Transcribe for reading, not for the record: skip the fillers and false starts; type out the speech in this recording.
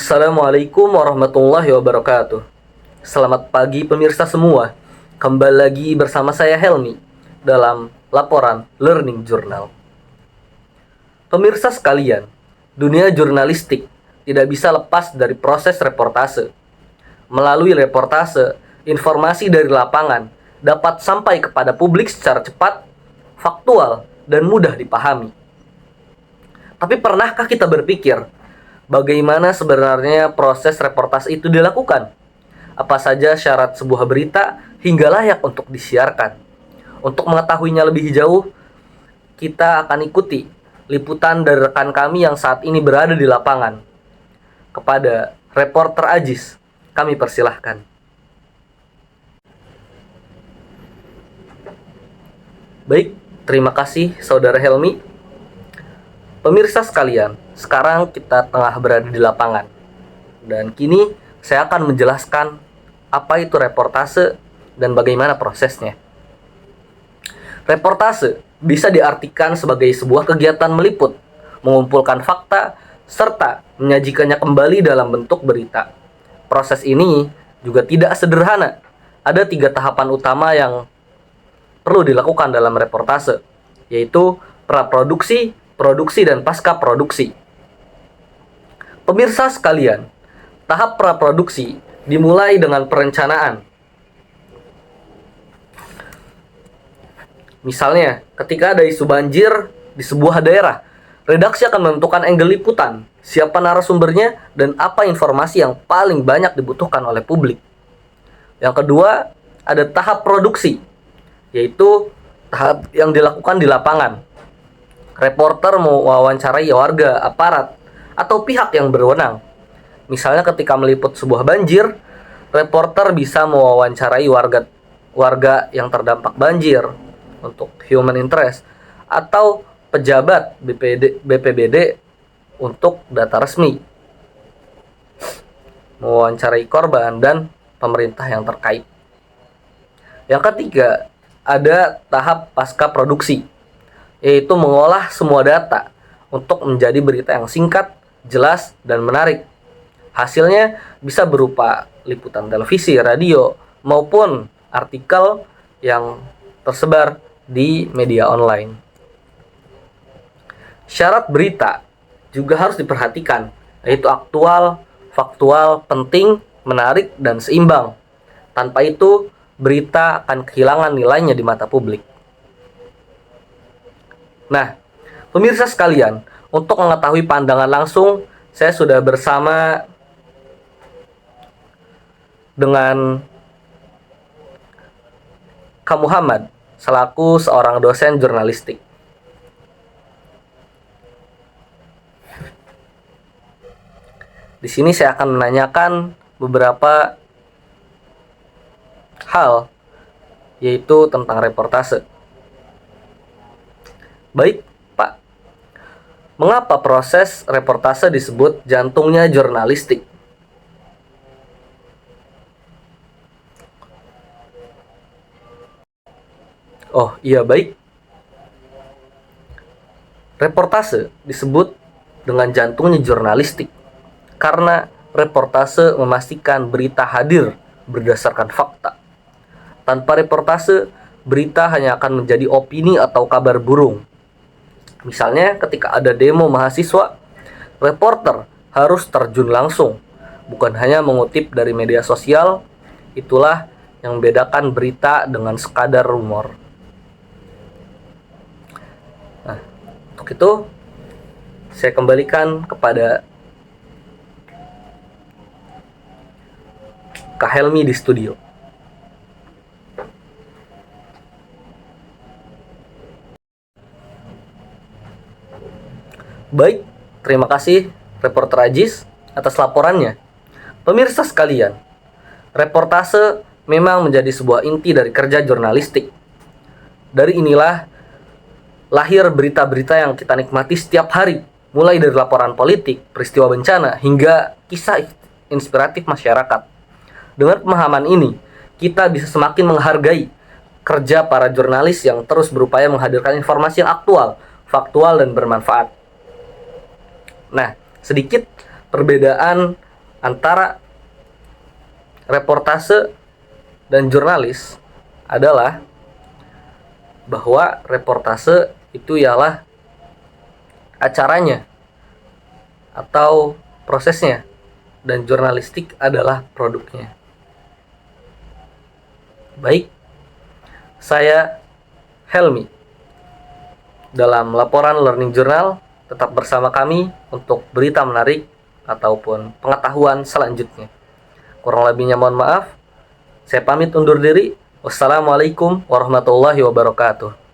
Assalamualaikum warahmatullahi wabarakatuh. Selamat pagi pemirsa semua. Kembali lagi bersama saya Helmi dalam laporan Learning Journal. Pemirsa sekalian, dunia jurnalistik tidak bisa lepas dari proses reportase. Melalui reportase, informasi dari lapangan dapat sampai kepada publik secara cepat, faktual, dan mudah dipahami. Tapi pernahkah kita berpikir bagaimana sebenarnya proses reportase itu dilakukan? Apa saja syarat sebuah berita hingga layak untuk disiarkan? Untuk mengetahuinya lebih jauh, kita akan ikuti liputan dari rekan kami yang saat ini berada di lapangan. Kepada reporter Ajis, kami persilahkan. Baik, terima kasih Saudara Helmi. Pemirsa sekalian, sekarang kita tengah berada di lapangan. Dan kini saya akan menjelaskan apa itu reportase dan bagaimana prosesnya. Reportase bisa diartikan sebagai sebuah kegiatan meliput, mengumpulkan fakta, serta menyajikannya kembali dalam bentuk berita. Proses ini juga tidak sederhana. Ada 3 tahapan utama yang perlu dilakukan dalam reportase, yaitu praproduksi, produksi, dan pasca produksi. Pemirsa sekalian, tahap praproduksi dimulai dengan perencanaan. Misalnya, ketika ada isu banjir di sebuah daerah, redaksi akan menentukan angle liputan, siapa narasumbernya, dan apa informasi yang paling banyak dibutuhkan oleh publik. Yang kedua, ada tahap produksi, yaitu tahap yang dilakukan di lapangan. Reporter mewawancarai warga, aparat, atau pihak yang berwenang. Misalnya ketika meliput sebuah banjir, reporter bisa mewawancarai warga yang terdampak banjir untuk human interest, atau pejabat BPBD untuk data resmi, mewawancarai korban dan pemerintah yang terkait. Yang ketiga, ada tahap pasca produksi, yaitu mengolah semua data untuk menjadi berita yang singkat, jelas, dan menarik. Hasilnya bisa berupa liputan televisi, radio, maupun artikel yang tersebar di media online. Syarat berita juga harus diperhatikan, yaitu aktual, faktual, penting, menarik, dan seimbang. Tanpa itu, berita akan kehilangan nilainya di mata publik. Nah, pemirsa sekalian, untuk mengetahui pandangan langsung, saya sudah bersama dengan Kak Muhammad selaku seorang dosen jurnalistik. Di sini saya akan menanyakan beberapa hal, yaitu tentang reportase. Baik, Pak. Mengapa proses reportase disebut jantungnya jurnalistik? Oh, iya, baik. Reportase disebut dengan jantungnya jurnalistik karena reportase memastikan berita hadir berdasarkan fakta. Tanpa reportase, berita hanya akan menjadi opini atau kabar burung. Misalnya ketika ada demo mahasiswa, reporter harus terjun langsung, bukan hanya mengutip dari media sosial. Itulah yang membedakan berita dengan sekadar rumor. Nah, untuk itu saya kembalikan kepada Kak Helmi di studio. Baik, terima kasih reporter Ajis atas laporannya. Pemirsa sekalian, reportase memang menjadi sebuah inti dari kerja jurnalistik. Dari inilah lahir berita-berita yang kita nikmati setiap hari, mulai dari laporan politik, peristiwa bencana, hingga kisah inspiratif masyarakat. Dengan pemahaman ini, kita bisa semakin menghargai kerja para jurnalis yang terus berupaya menghadirkan informasi yang aktual, faktual, dan bermanfaat. Nah, sedikit perbedaan antara reportase dan jurnalis adalah bahwa reportase itu ialah acaranya atau prosesnya, dan jurnalistik adalah produknya. Baik, saya Helmi dalam laporan Learning Journal. Tetap bersama kami untuk berita menarik ataupun pengetahuan selanjutnya. Kurang lebihnya mohon maaf. Saya pamit undur diri. Wassalamualaikum warahmatullahi wabarakatuh.